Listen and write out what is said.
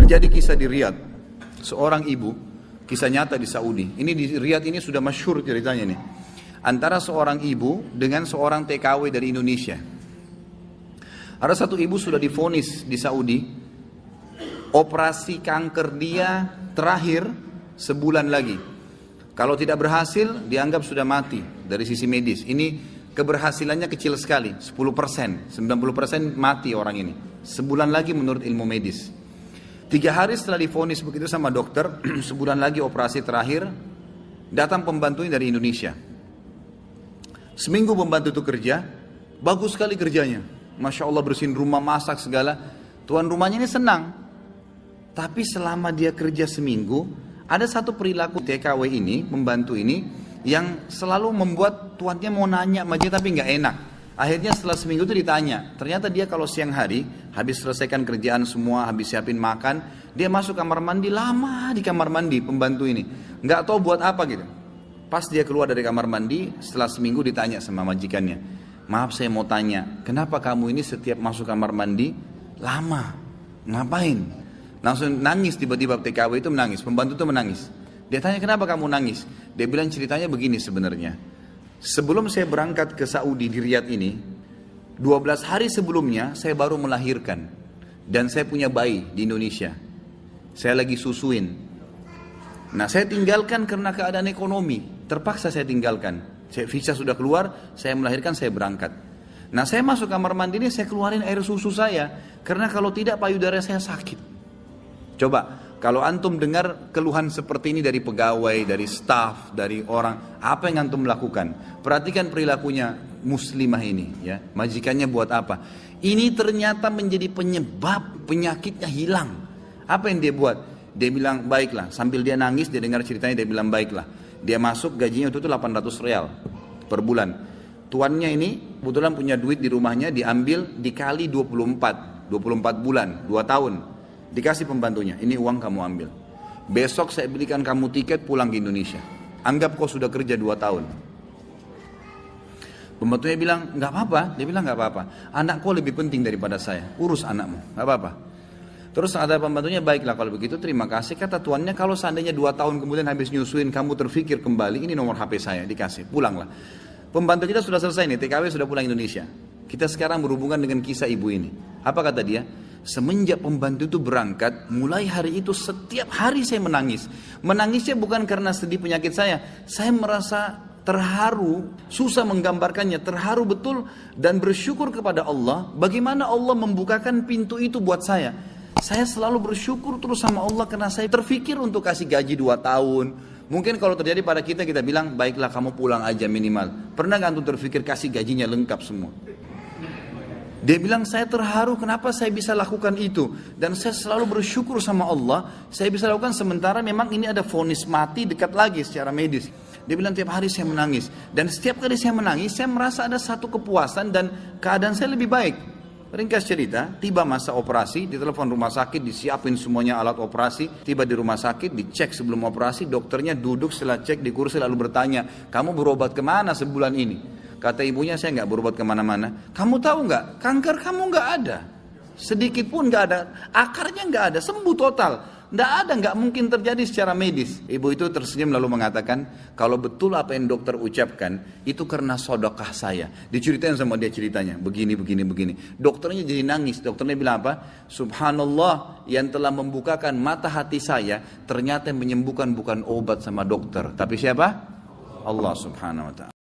Terjadi kisah di Riyadh, seorang ibu, kisah nyata di Saudi. Ini di Riyadh ini sudah masyhur ceritanya nih. Antara seorang ibu dengan seorang TKW dari Indonesia. Ada satu ibu sudah divonis di Saudi, operasi kanker dia terakhir sebulan lagi. Kalau tidak berhasil, dianggap sudah mati dari sisi medis. Ini keberhasilannya kecil sekali, 10%, 90% mati orang ini. Sebulan lagi menurut ilmu medis. 3 hari setelah divonis begitu sama dokter, sebulan lagi operasi terakhir, datang pembantunya dari Indonesia. Seminggu pembantu itu kerja, bagus sekali kerjanya. Masya Allah bersihin rumah, masak segala. Tuan rumahnya ini senang. Tapi selama dia kerja seminggu, ada satu perilaku TKW ini, membantu ini, yang selalu membuat tuannya mau nanya sama dia tapi nggak enak. Akhirnya setelah seminggu itu ditanya, ternyata dia kalau siang hari, habis selesaikan kerjaan semua, habis siapin makan, dia masuk kamar mandi, lama di kamar mandi pembantu ini. Nggak tahu buat apa gitu. Pas dia keluar dari kamar mandi, setelah seminggu ditanya sama majikannya, maaf saya mau tanya, kenapa kamu ini setiap masuk kamar mandi, lama, ngapain? Langsung nangis tiba-tiba TKW itu menangis, pembantu itu menangis. Dia tanya kenapa kamu nangis? Dia bilang ceritanya begini sebenarnya. Sebelum saya berangkat ke Saudi di Riyadh ini, 12 hari sebelumnya saya baru melahirkan. Dan saya punya bayi di Indonesia. Saya lagi susuin. Nah saya tinggalkan karena keadaan ekonomi. Terpaksa saya tinggalkan. Visa sudah keluar, saya melahirkan, saya berangkat. Nah saya masuk kamar mandi ini, saya keluarin air susu saya. Karena kalau tidak payudara saya sakit. Coba. Kalau antum dengar keluhan seperti ini dari pegawai, dari staf, dari orang, apa yang antum lakukan? Perhatikan perilakunya muslimah ini, ya. Majikannya buat apa? Ini ternyata menjadi penyebab penyakitnya hilang. Apa yang dia buat? Dia bilang baiklah. Sambil dia nangis, dia dengar ceritanya, dia bilang baiklah. Dia masuk gajinya itu 800 real per bulan. Tuannya ini kebetulan punya duit di rumahnya, diambil dikali 24 bulan, 2 tahun. Dikasih pembantunya, ini uang kamu ambil. Besok saya belikan kamu tiket pulang ke Indonesia. Anggap kau sudah kerja 2 tahun. Pembantunya bilang, nggak apa-apa. Dia bilang nggak apa-apa. Anak kau lebih penting daripada saya. Urus anakmu, nggak apa-apa. Terus ada pembantunya, baiklah kalau begitu terima kasih. Kata tuannya, kalau seandainya 2 tahun kemudian habis nyusuin kamu terfikir kembali, ini nomor HP saya, dikasih, pulanglah. Pembantu kita sudah selesai nih, TKW sudah pulang Indonesia. Kita sekarang berhubungan dengan kisah ibu ini. Apa kata dia? Semenjak pembantu itu berangkat, mulai hari itu setiap hari saya menangis. Menangisnya bukan karena sedih penyakit saya merasa terharu, susah menggambarkannya, terharu betul dan bersyukur kepada Allah. Bagaimana Allah membukakan pintu itu buat saya. Saya selalu bersyukur terus sama Allah karena saya terfikir untuk kasih gaji 2 tahun. Mungkin kalau terjadi pada kita, kita bilang, baiklah kamu pulang aja minimal. Pernah gak antum terfikir kasih gajinya lengkap semua? Dia bilang saya terharu kenapa saya bisa lakukan itu. Dan saya selalu bersyukur sama Allah. Saya bisa lakukan sementara memang ini ada vonis mati dekat lagi secara medis. Dia bilang tiap hari saya menangis. Dan setiap kali saya menangis saya merasa ada satu kepuasan dan keadaan saya lebih baik. Ringkas cerita, tiba masa operasi, ditelepon rumah sakit, disiapin semuanya alat operasi. Tiba di rumah sakit, dicek sebelum operasi. Dokternya duduk setelah cek di kursi lalu bertanya, kamu berobat kemana sebulan ini? Kata ibunya, saya nggak berobat kemana-mana. Kamu tahu nggak, kanker kamu nggak ada. Sedikit pun nggak ada. Akarnya nggak ada, sembuh total. Nggak ada, nggak mungkin terjadi secara medis. Ibu itu tersenyum lalu mengatakan, kalau betul apa yang dokter ucapkan, itu karena sedekah saya. Diceritain sama dia ceritanya, begini. Dokternya jadi nangis. Dokternya bilang apa? Subhanallah, yang telah membukakan mata hati saya, ternyata yang menyembuhkan bukan obat sama dokter. Tapi siapa? Allah subhanahu wa ta'ala.